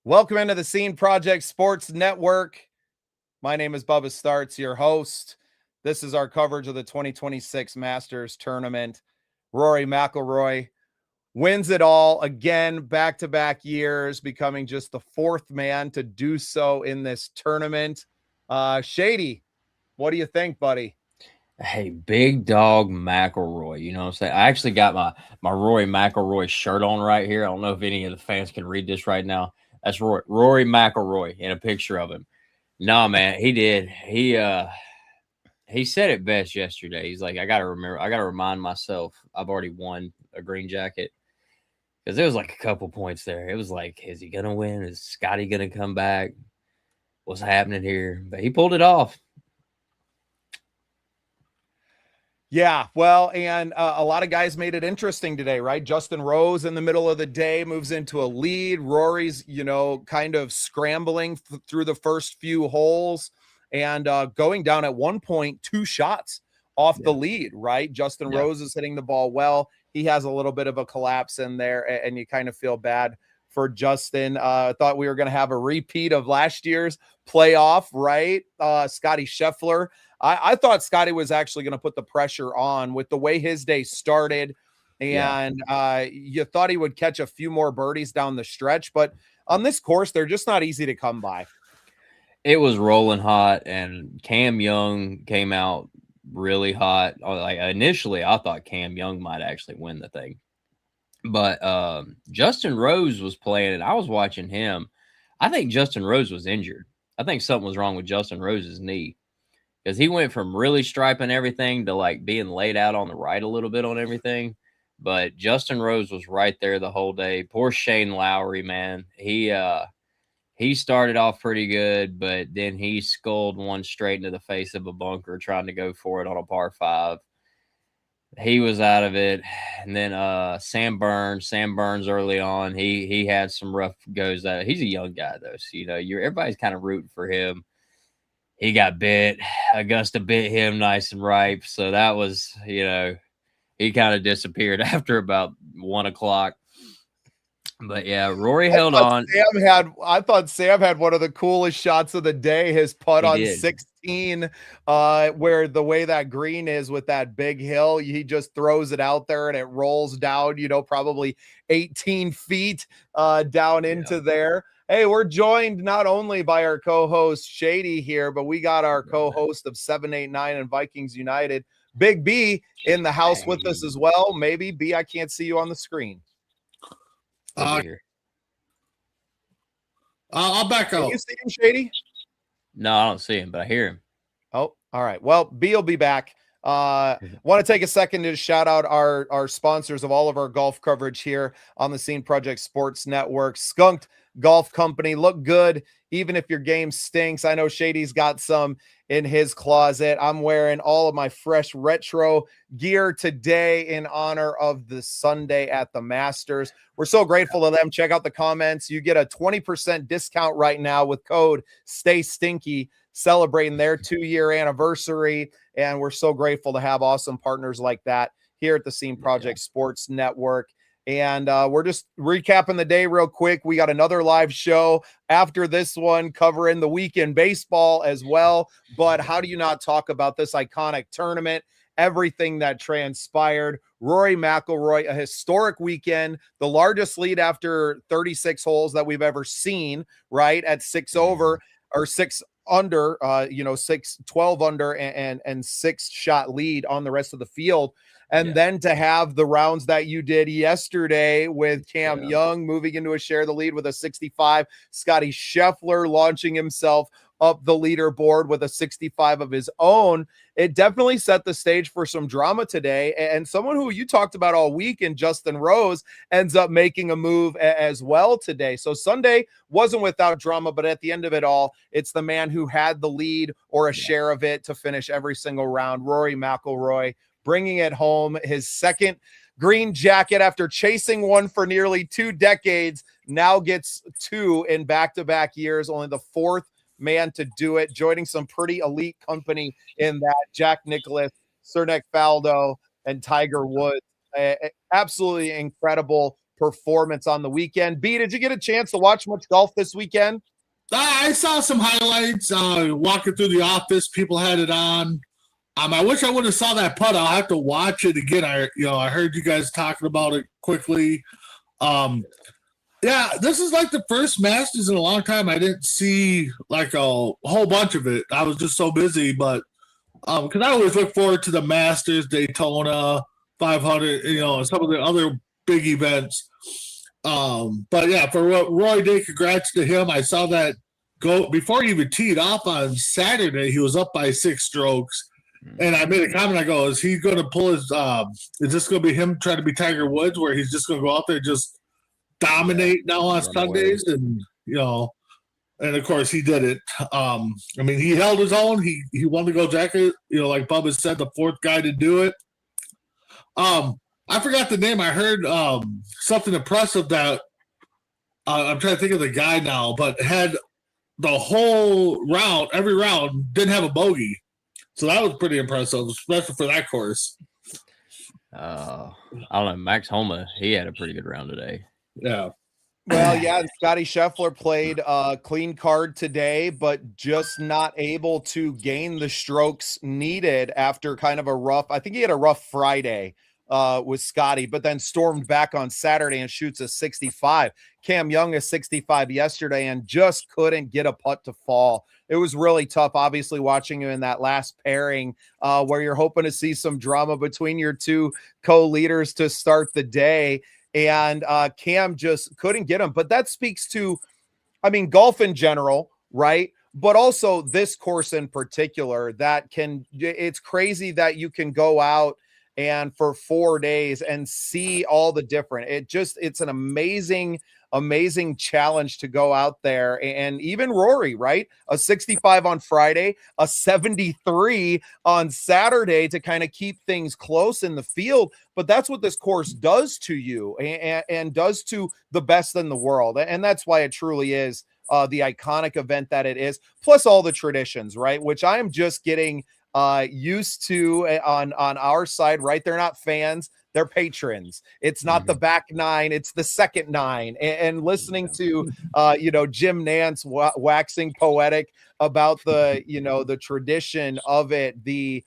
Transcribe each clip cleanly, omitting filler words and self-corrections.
Welcome into the Scene Project Sports Network. My name is Bubba Starts, your host. This is our coverage of the 2026 Masters Tournament. Rory McIlroy wins it all again, back-to-back years, becoming just the fourth man to do so in this tournament. Shady, what do you think, buddy? Hey, big dog McIlroy. You know what I'm saying? I actually got my Rory McIlroy shirt on right here. I don't know if any of the fans can read this right now. That's Rory McIlroy in a picture of him. No, man, he did. He said it best yesterday. He's like, I gotta remind myself I've already won a green jacket. Because there was like a couple points there. It was like, is he gonna win? Is Scottie gonna come back? What's happening here? But he pulled it off. Yeah, well, and a lot of guys made it interesting today, right? Justin Rose in the middle of the day moves into a lead. Rory's, kind of scrambling through the first few holes and going down at one point, 2 shots off the lead, right? Justin Rose is hitting the ball well. He has a little bit of a collapse in there, and you kind of feel bad for Justin. I thought we were going to have a repeat of last year's playoff, right? Scottie Scheffler. I thought Scottie was actually going to put the pressure on with the way his day started. And you thought he would catch a few more birdies down the stretch. But on this course, they're just not easy to come by. It was rolling hot, and Cam Young came out really hot. Like initially, I thought Cam Young might actually win the thing. But Justin Rose was playing, and I was watching him. I think Justin Rose was injured. I think something was wrong with Justin Rose's knee. Because he went from really striping everything to like being laid out on the right a little bit on everything. But Justin Rose was right there the whole day. Poor Shane Lowry, man. He started off pretty good, but then he sculled one straight into the face of a bunker trying to go for it on a par 5. He was out of it. And then Sam Burns early on, he had some rough goes. He's a young guy though, so everybody's kind of rooting for him. He got bit. Augusta bit him nice and ripe. So that was, he kind of disappeared after about 1 o'clock. But yeah, Rory held on. I thought Sam had one of the coolest shots of the day. His putt on 16, where the way that green is with that big hill, he just throws it out there and it rolls down, probably 18 feet down into there. Hey, we're joined not only by our co-host Shady here, but we got our co-host of 789 and Vikings United, Big B, in the house with us as well. Maybe B, I can't see you on the screen. I'll back up. Can you see him, Shady? No, I don't see him, but I hear him. Oh, all right. Well, B will be back. Want to take a second to shout out our sponsors of all of our golf coverage here on the Scene Project Sports Network. Skunked Golf Company. Look good, even if your game stinks. I know Shady's got some in his closet. I'm wearing all of my fresh retro gear today in honor of the Sunday at the Masters. We're so grateful to them. Check out the comments. You get a 20% discount right now with code Stay Stinky, celebrating their 2-year anniversary. And we're so grateful to have awesome partners like that here at the Scene Project Sports Network. And we're just recapping the day real quick. We got another live show after this one covering the weekend baseball as well. But how do you not talk about this iconic tournament? Everything that transpired. Rory McIlroy, a historic weekend, the largest lead after 36 holes that we've ever seen, right? At 6 over or 6 under, 12 under and 6 shot lead on the rest of the field. And then to have the rounds that you did yesterday with Cam Young moving into a share of the lead with a 65, Scottie Scheffler launching himself up the leaderboard with a 65 of his own. It definitely set the stage for some drama today. And someone who you talked about all week in Justin Rose ends up making a move as well today. So Sunday wasn't without drama, but at the end of it all, it's the man who had the lead or a share of it to finish every single round, Rory McIlroy, bringing it home, his second green jacket after chasing one for nearly 2 decades, now gets 2 in back-to-back years, only the 4th man to do it, joining some pretty elite company in that, Jack Nicklaus, Nick Faldo, and Tiger Woods. Absolutely incredible performance on the weekend. B, did you get a chance to watch much golf this weekend? I saw some highlights. Walking through the office, people had it on. I wish I would have saw that putt. I'll have to watch it again. I heard you guys talking about it quickly. Yeah, this is like the first Masters in a long time. I didn't see like a whole bunch of it. I was just so busy, but because I always look forward to the Masters, Daytona 500, some of the other big events. But yeah, for Roy Day, congrats to him. I saw that go before he even teed off on Saturday. He was up by 6 strokes. And I made a comment. I go, is he going to pull his is this going to be him trying to be Tiger Woods, where he's just going to go out there and just dominate now on Sundays? And, and of course he did it. He held his own. He won the gold jacket, like Bubba said, the 4th guy to do it. I forgot the name. I heard something impressive that I'm trying to think of the guy now, but had the whole round, every round, didn't have a bogey. So that was pretty impressive, especially for that course. I don't know. Max Homa, he had a pretty good round today. Yeah. Well, yeah, Scottie Scheffler played a clean card today, but just not able to gain the strokes needed after kind of a rough, I think he had a rough Friday with Scottie, but then stormed back on Saturday and shoots a 65. Cam Young a 65 yesterday and just couldn't get a putt to fall. It was really tough, obviously, watching you in that last pairing where you're hoping to see some drama between your two co-leaders to start the day. And Cam just couldn't get him. But that speaks to, golf in general, right? But also this course in particular it's crazy that you can go out and for 4 days and see all the different, it's an amazing challenge to go out there. And even Rory, right? A 65 on Friday, a 73 on Saturday to kind of keep things close in the field. But that's what this course does to you and does to the best in the world. And that's why it truly is the iconic event that it is, plus all the traditions, right? Which I am just getting used to on our side, right? They're not fans, they're patrons. It's not the back 9, it's the second 9. And listening to Jim Nance waxing poetic about the tradition of it, the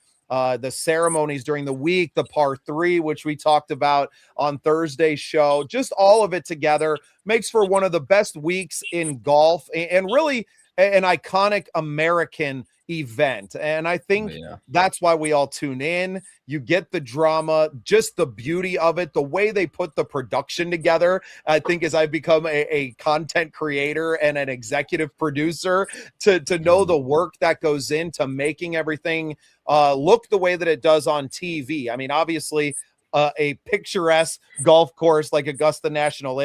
ceremonies during the week, the par 3, which we talked about on Thursday's show, just all of it together makes for one of the best weeks in golf and really an iconic American event. And I think that's why we all tune in. You get the drama, just the beauty of it, the way they put the production together. I think as I've become a content creator and an executive producer, to know the work that goes into making everything look the way that it does on TV. Obviously a picturesque golf course like Augusta National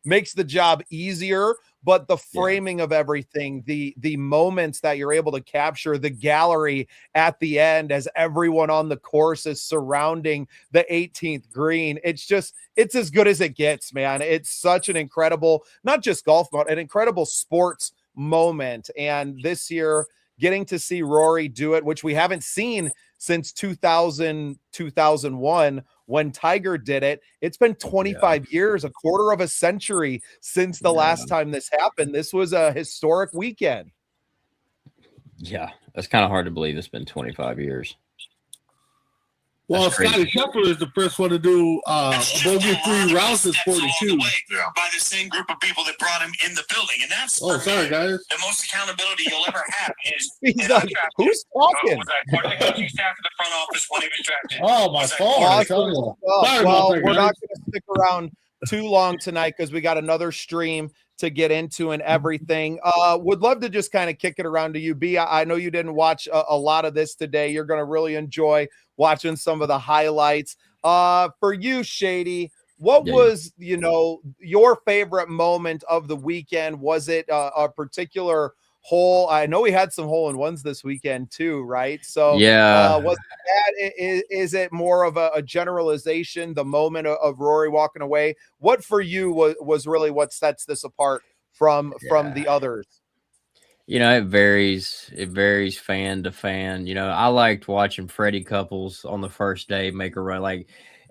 makes the job easier, but the framing of everything, the moments that you're able to capture, the gallery at the end as everyone on the course is surrounding the 18th green, it's as good as it gets, man. It's such an incredible, not just golf, but an incredible sports moment. And this year, getting to see Rory do it, which we haven't seen since 2001 when Tiger did it. It's been 25 years, a quarter of a century since the last time this happened. This was a historic weekend. Yeah, that's kind of hard to believe. It's been 25 years. Well, Scottie Scheffler is the first one to do a bogey-free round since 42. By the same group of people that brought him in the building. And that's sorry, guys. The most accountability you'll ever have is who's talking? Was that part of the coaching staff in the front office when he was drafted? Oh, my phone. Well, we're not going to stick around too long tonight because we got another stream to get into and everything. Would love to just kind of kick it around to you, B. I know you didn't watch a lot of this today. You're going to really enjoy watching some of the highlights. For you, Shady, what was, your favorite moment of the weekend? Was it a particular hole? I know we had some hole-in-ones this weekend too, right? So was that, is it more of a generalization, the moment of Rory walking away? What for you was really what sets this apart from the others? It varies. It varies fan to fan. I liked watching Freddie Couples on the first day make a run.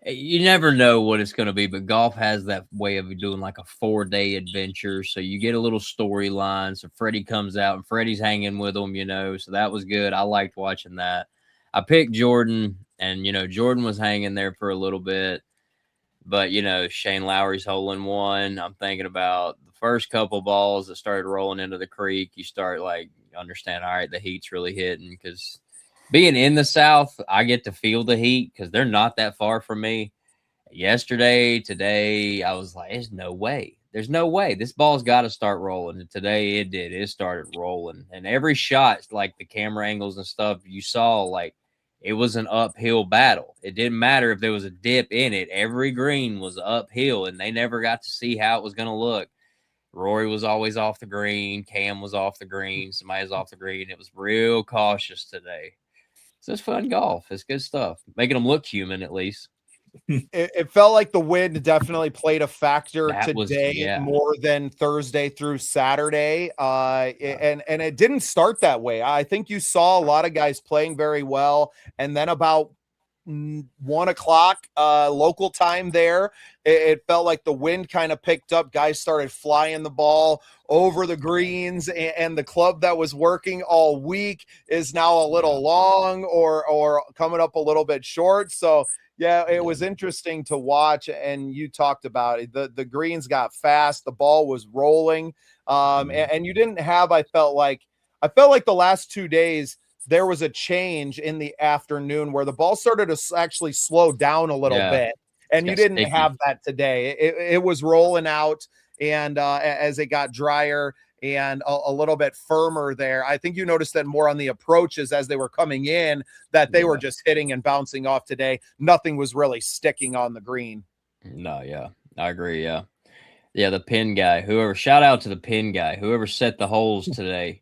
You never know what it's going to be, but golf has that way of doing like a 4-day adventure. So you get a little storyline. So Freddie comes out and Freddie's hanging with them, so that was good. I liked watching that. I picked Jordan, and, Jordan was hanging there for a little bit. But, Shane Lowry's hole-in-one. I'm thinking about the first couple balls that started rolling into the creek. You start, understand, all right, the heat's really hitting, because being in the South, I get to feel the heat because they're not that far from me. Yesterday, today, I was like, there's no way. There's no way. This ball's got to start rolling. And today it did. It started rolling. And every shot, like the camera angles and stuff, you saw, it was an uphill battle. It didn't matter if there was a dip in it. Every green was uphill, and they never got to see how it was going to look. Rory was always off the green. Cam was off the green. Somebody was off the green. It was real cautious today. So it's fun golf. It's good stuff. Making them look human, at least. It felt like the wind definitely played a factor today yeah. more than Thursday through Saturday. And it didn't start that way. I think you saw a lot of guys playing very well. And then about 1 o'clock local time there, it felt like the wind kind of picked up. Guys started flying the ball over the greens, and the club that was working all week is now a little long or coming up a little bit short. So yeah, it was interesting to watch, and you talked about it. The greens got fast, the ball was rolling, and you didn't have. I felt like the last 2 days there was a change in the afternoon where the ball started to actually slow down a little bit, and you didn't have that today. It was rolling out, and as it got drier and a little bit firmer there, I think you noticed that more on the approaches as they were coming in, that they were just hitting and bouncing off today. Nothing was really sticking on the green. No, yeah, I agree. Yeah, the pin guy, shout out to the pin guy, whoever set the holes today.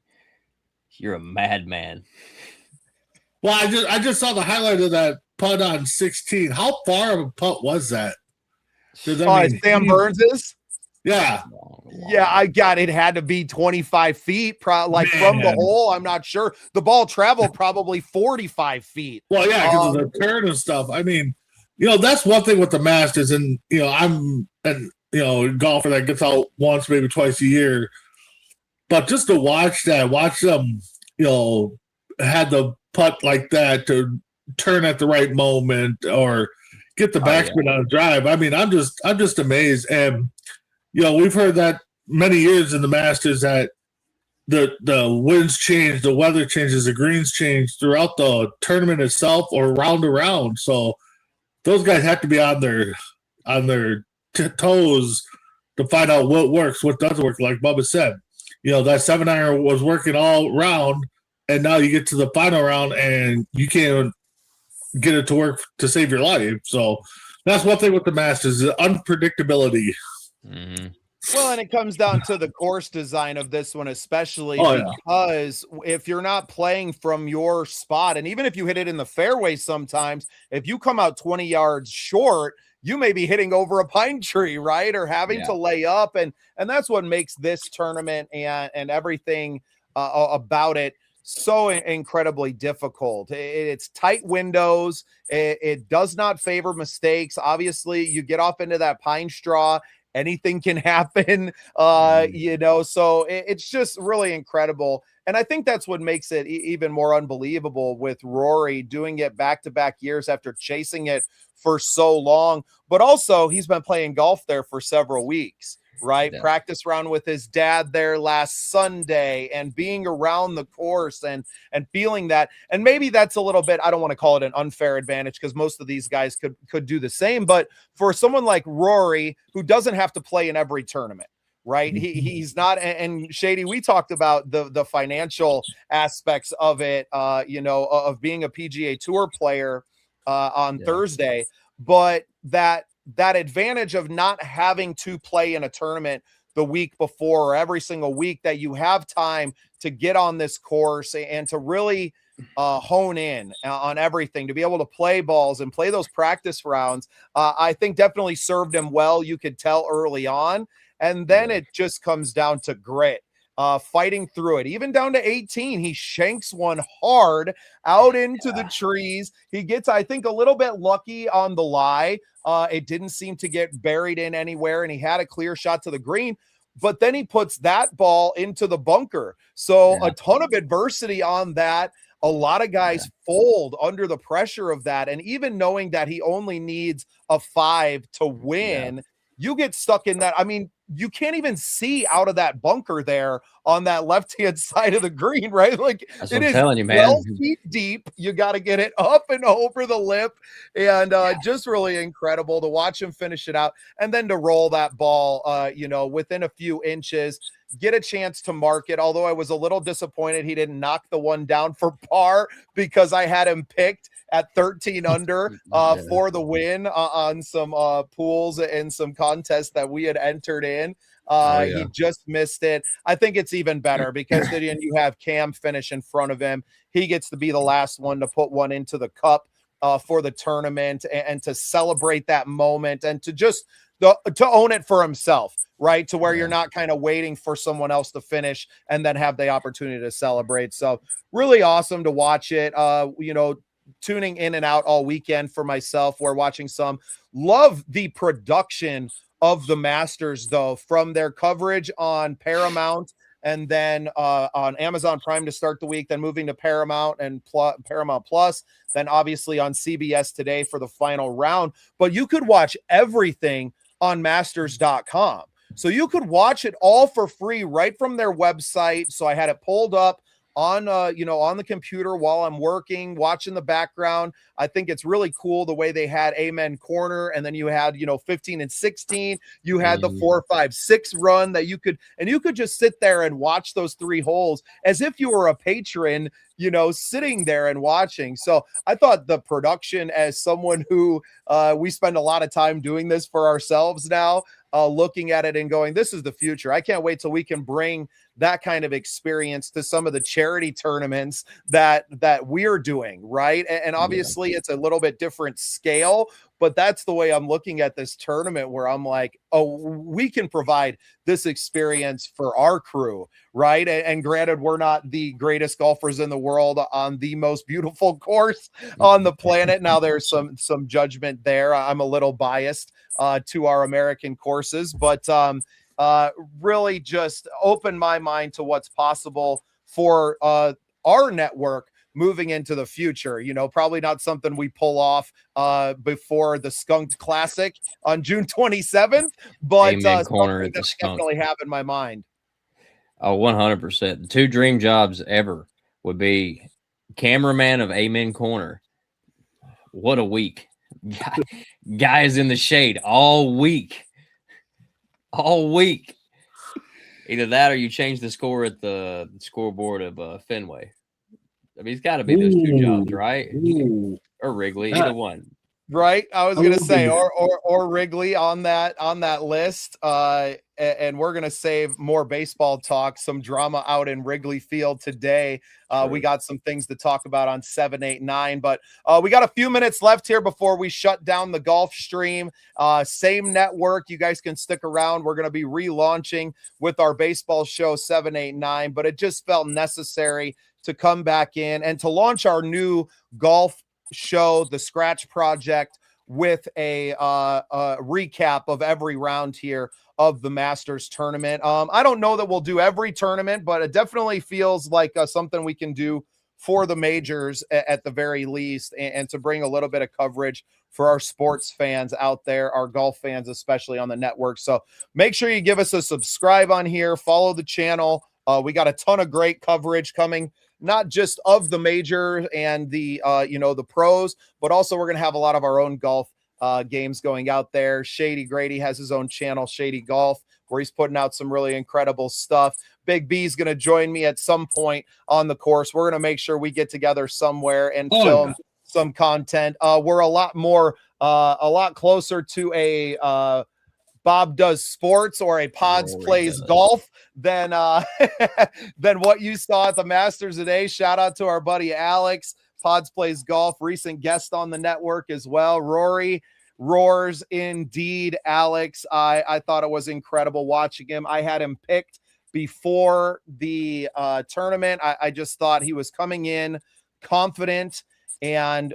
You're a madman. Well, I just saw the highlight of that putt on 16. How far of a putt was that? Sam Burns's? Yeah. Yeah, I got it. Had to be 25 feet, from the hole. I'm not sure. The ball traveled probably 45 feet. Well, yeah, because of the turn and stuff. I mean, that's one thing with the Masters, and I'm a golfer that gets out once, maybe twice a year. But just to watch them, had the putt like that to turn at the right moment or get the backspin on a drive. I mean, I'm just amazed. And we've heard that many years in the Masters that the winds change, the weather changes, the greens change throughout the tournament itself or round to round. So those guys have to be on their toes to find out what works, what doesn't work. Like Bubba said, that 7-iron was working all round, and now you get to the final round and you can't get it to work to save your life. So that's one thing with the Masters, the unpredictability. Mm-hmm. Well, and it comes down to the course design of this one, especially because if you're not playing from your spot, and even if you hit it in the fairway, sometimes if you come out 20 yards short, you may be hitting over a pine tree, right? Or having to lay up. And that's what makes this tournament and everything about it so incredibly difficult. It's tight windows. It does not favor mistakes. Obviously, you get off into that pine straw, anything can happen, so it's just really incredible. And I think that's what makes it even more unbelievable with Rory doing it back-to-back years after chasing it for so long. But also, he's been playing golf there for several weeks, right? Yeah. Practice round with his dad there last Sunday and being around the course and feeling that. And maybe that's a little bit, I don't want to call it an unfair advantage because most of these guys could do the same. But for someone like Rory, who doesn't have to play in every tournament, right? He's not, and Shady, we talked about the financial aspects of it, of being a PGA Tour player on Thursday, but that advantage of not having to play in a tournament the week before or every single week, that you have time to get on this course and to really hone in on everything, to be able to play balls and play those practice rounds, I think definitely served him well. You could tell early on. And then it just comes down to grit fighting through it, even down to 18. He shanks one hard out into the trees. He gets, I think, a little bit lucky on the lie. It didn't seem to get buried in anywhere, and he had a clear shot to the green. But then he puts that ball into the bunker. So a ton of adversity on that. A lot of guys fold under the pressure of that. And even knowing that he only needs a 5 to win, you get stuck in that. I mean, you can't even see out of that bunker there on that left-hand side of the green, right? Like, that's it what I'm is telling you, man. 12 feet deep. You got to get it up and over the lip, and just really incredible to watch him finish it out, and then to roll that ball, within a few inches, get a chance to mark it. Although I was a little disappointed he didn't knock the one down for par, because I had him picked at 13 under for the win on some pools and some contests that we had entered in. He just missed it. I think it's even better because then you have Cam finish in front of him. He gets to be the last one to put one into the cup for the tournament, and to celebrate that moment, and to just to own it for himself, right? To where you're not kind of waiting for someone else to finish and then have the opportunity to celebrate. So really awesome to watch it. Tuning in and out all weekend for myself. We're watching some. Love the production of the Masters, though, from their coverage on Paramount, and then on Amazon Prime to start the week, then moving to Paramount and Paramount Plus, then obviously on CBS today for the final round. But you could watch everything on masters.com. So you could watch it all for free right from their website. So I had it pulled up on on the computer while I'm working, watching the background. I think it's really cool the way they had Amen Corner, and then you had 15 and 16. You had the 4, 5, 6 run that you could just sit there and watch those 3 holes as if you were a patron, sitting there and watching. So I thought the production, as someone who we spend a lot of time doing this for ourselves now, looking at it and going, this is the future. I can't wait till we can bring that kind of experience to some of the charity tournaments that we're doing, right? And obviously it's a little bit different scale, but that's the way I'm looking at this tournament, where I'm like, oh, we can provide this experience for our crew, right? And granted, we're not the greatest golfers in the world on the most beautiful course on the planet. Now there's some judgment there. I'm a little biased to our American courses, but really just opened my mind to what's possible for our network moving into the future. Probably not something we pull off before the Skunked Classic on June 27th, but Corner at the I Skunk. definitely have in my mind. Oh, 100%. The 2 dream jobs ever would be cameraman of Amen Corner. What a week. Guys in the shade all week. Either that or you change the score at the scoreboard of Fenway. I mean, it's got to be those 2 jobs, right? Or Wrigley, either one. Right. I was going to say, or Wrigley on that list. And we're going to save more baseball talk, some drama out in Wrigley Field today. We got some things to talk about on 7, 8, 9, but we got a few minutes left here before we shut down the golf stream. Same network. You guys can stick around. We're going to be relaunching with our baseball show 7, 8, 9, but it just felt necessary to come back in and to launch our new golf show, the Scratch Project, with a recap of every round here of the Masters tournament. I don't know that we'll do every tournament, but it definitely feels like something we can do for the majors at the very least, and to bring a little bit of coverage for our sports fans out there, our golf fans, especially on the network. So make sure you give us a subscribe on here, follow the channel. We got a ton of great coverage coming, not just of the major and the the pros, but also we're going to have a lot of our own golf games going out there. Shady Grady has his own channel, Shady Golf, where he's putting out some really incredible stuff. Big B's going to join me at some point on the course. We're going to make sure we get together somewhere and film some content. We're a lot closer to a Bob Does Sports or a Pods Plays Golf than what you saw at the Masters today. Shout out to our buddy Alex, Pods Plays Golf, recent guest on the network as well. Rory roars indeed. Alex, I thought it was incredible watching him. I had him picked before the tournament. I just thought he was coming in confident and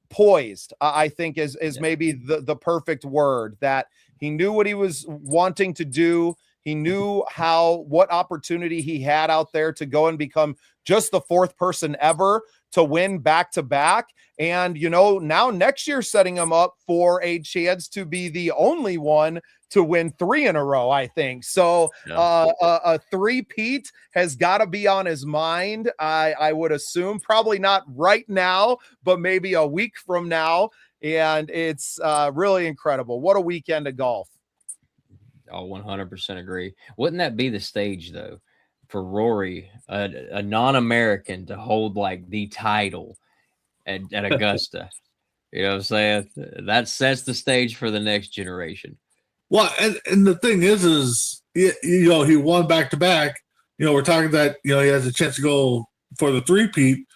poised, I think is maybe the perfect word, that he knew what he was wanting to do. He knew what opportunity he had out there to go and become just the fourth person ever to win back-to-back. And, now next year setting him up for a chance to be the only one to win 3 in a row, I think. So a three-peat has got to be on his mind. I would assume probably not right now, but maybe a week from now. And it's really incredible. What a weekend of golf. Oh, 100% agree. Wouldn't that be the stage, though, for Rory, a non-American, to hold like the title at Augusta? You know what I'm saying? That sets the stage for the next generation. Well, and the thing is he won back-to-back. We're talking that, he has a chance to go for the three-peat.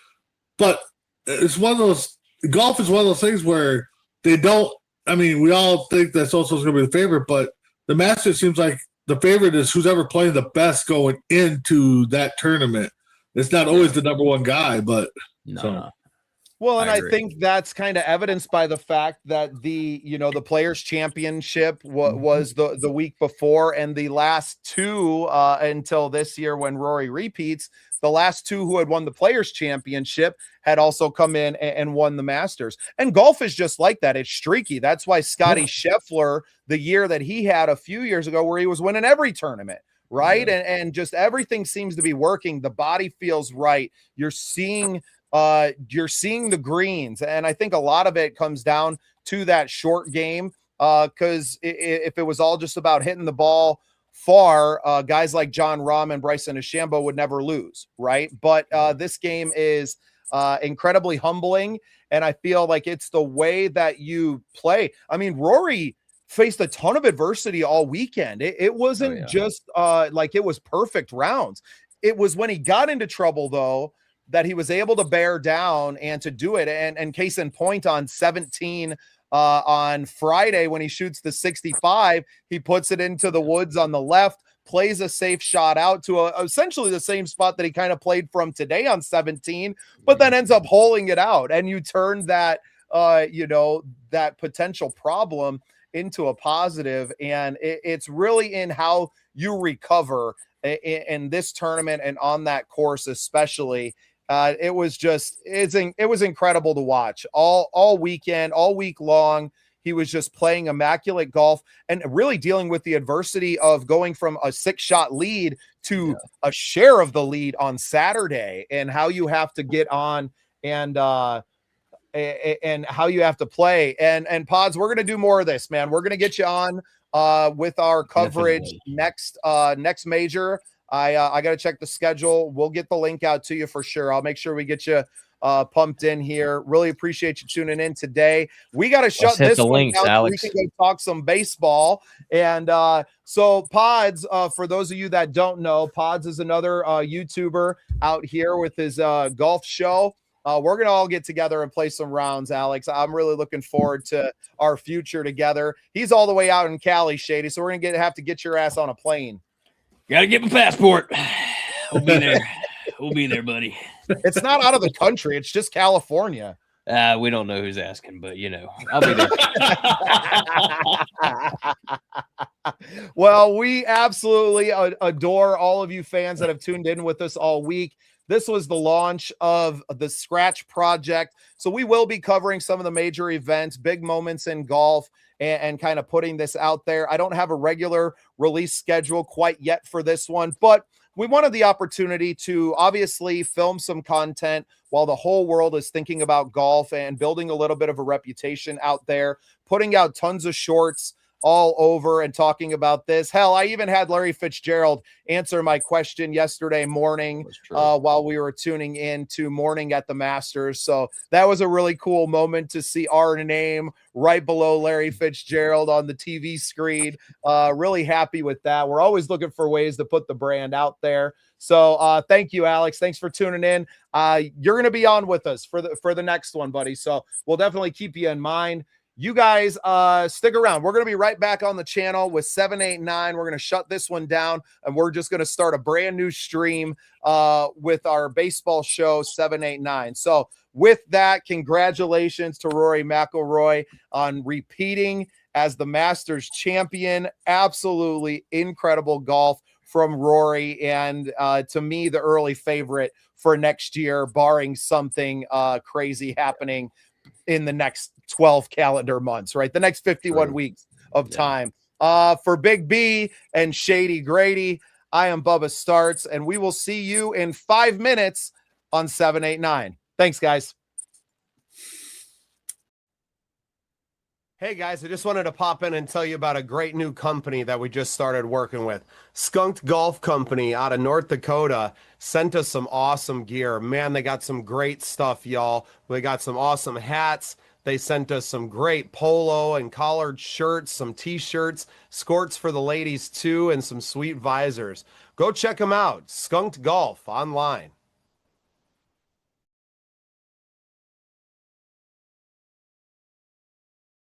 But it's one of those – golf is one of those things where they don't – we all think that so-and-so's going to be the favorite, but the Masters seems like the favorite is who's ever playing the best going into that tournament. It's not always the number one guy, but no. Well, and I think that's kind of evidenced by the fact that the Players Championship was the week before, and the last two until this year when Rory repeats, the last two who had won the Players Championship had also come in and won the Masters. And golf is just like that. It's streaky. That's why Scottie Scheffler, the year that he had a few years ago where he was winning every tournament, right? Yeah. And just everything seems to be working. The body feels right. You're seeing the greens. And I think a lot of it comes down to that short game. Because if it was all just about hitting the ball far, guys like John Rahm and Bryson DeChambeau would never lose, right? But this game is incredibly humbling, and I feel like it's the way that you play. Rory faced a ton of adversity all weekend. It wasn't just like it was perfect rounds. It was when he got into trouble, though, that he was able to bear down and to do it. And case in point, on 17 on Friday, when he shoots the 65, he puts it into the woods on the left, plays a safe shot out to essentially the same spot that he kind of played from today on 17, but then ends up holing it out. And you turn that, that potential problem into a positive. And it's really in how you recover in this tournament and on that course, especially. It was incredible to watch all weekend, all week long. He was just playing immaculate golf and really dealing with the adversity of going from a 6-shot lead to a share of the lead on Saturday, and how you have to get on and how you have to play. And Pods, we're going to do more of this, man. We're going to get you on with our coverage next major. I got to check the schedule. We'll get the link out to you for sure. I'll make sure we get you pumped in here. Really appreciate you tuning in today. We got to shut this one links, down so Alex. we can go talk some baseball. And so Pods, for those of you that don't know, Pods is another YouTuber out here with his golf show. We're going to all get together and play some rounds, Alex. I'm really looking forward to our future together. He's all the way out in Cali, Shady, so we're going to have to get your ass on a plane. Gotta get my passport. We'll be there. We'll be there, buddy. It's not out of the country. It's just California. We don't know who's asking, but I'll be there. Well, we absolutely adore all of you fans that have tuned in with us all week. This was the launch of the Scratch Project. So we will be covering some of the major events, big moments in golf, and kind of putting this out there. I don't have a regular release schedule quite yet for this one, but we wanted the opportunity to obviously film some content while the whole world is thinking about golf and building a little bit of a reputation out there, putting out tons of shorts all over and talking about this. Hell, I even had Larry Fitzgerald answer my question yesterday morning while we were tuning in to Morning at the Masters. So that was a really cool moment to see our name right below Larry Fitzgerald on the TV screen. Really happy with that. We're always looking for ways to put the brand out there. So thank you, Alex. Thanks for tuning in. You're going to be on with us for the next one, buddy. So we'll definitely keep you in mind. You guys stick around. We're going to be right back on the channel with 7, 8, 9. We're going to shut this one down, and we're just going to start a brand new stream with our baseball show 7, 8, 9. So with that, congratulations to Rory McIlroy on repeating as the Masters champion. Absolutely incredible golf from Rory, and to me, the early favorite for next year, barring something crazy happening in the next 12 calendar months, right? The next 51 weeks of time. For Big B and Shady Grady, I am Bubba Starts, and we will see you in 5 minutes on 7, 8, 9. Thanks, guys. Hey guys, I just wanted to pop in and tell you about a great new company that we just started working with. Skunked Golf Company out of North Dakota sent us some awesome gear. Man, they got some great stuff, y'all. They got some awesome hats. They sent us some great polo and collared shirts, some t-shirts, skirts for the ladies too, and some sweet visors. Go check them out. Skunked Golf online.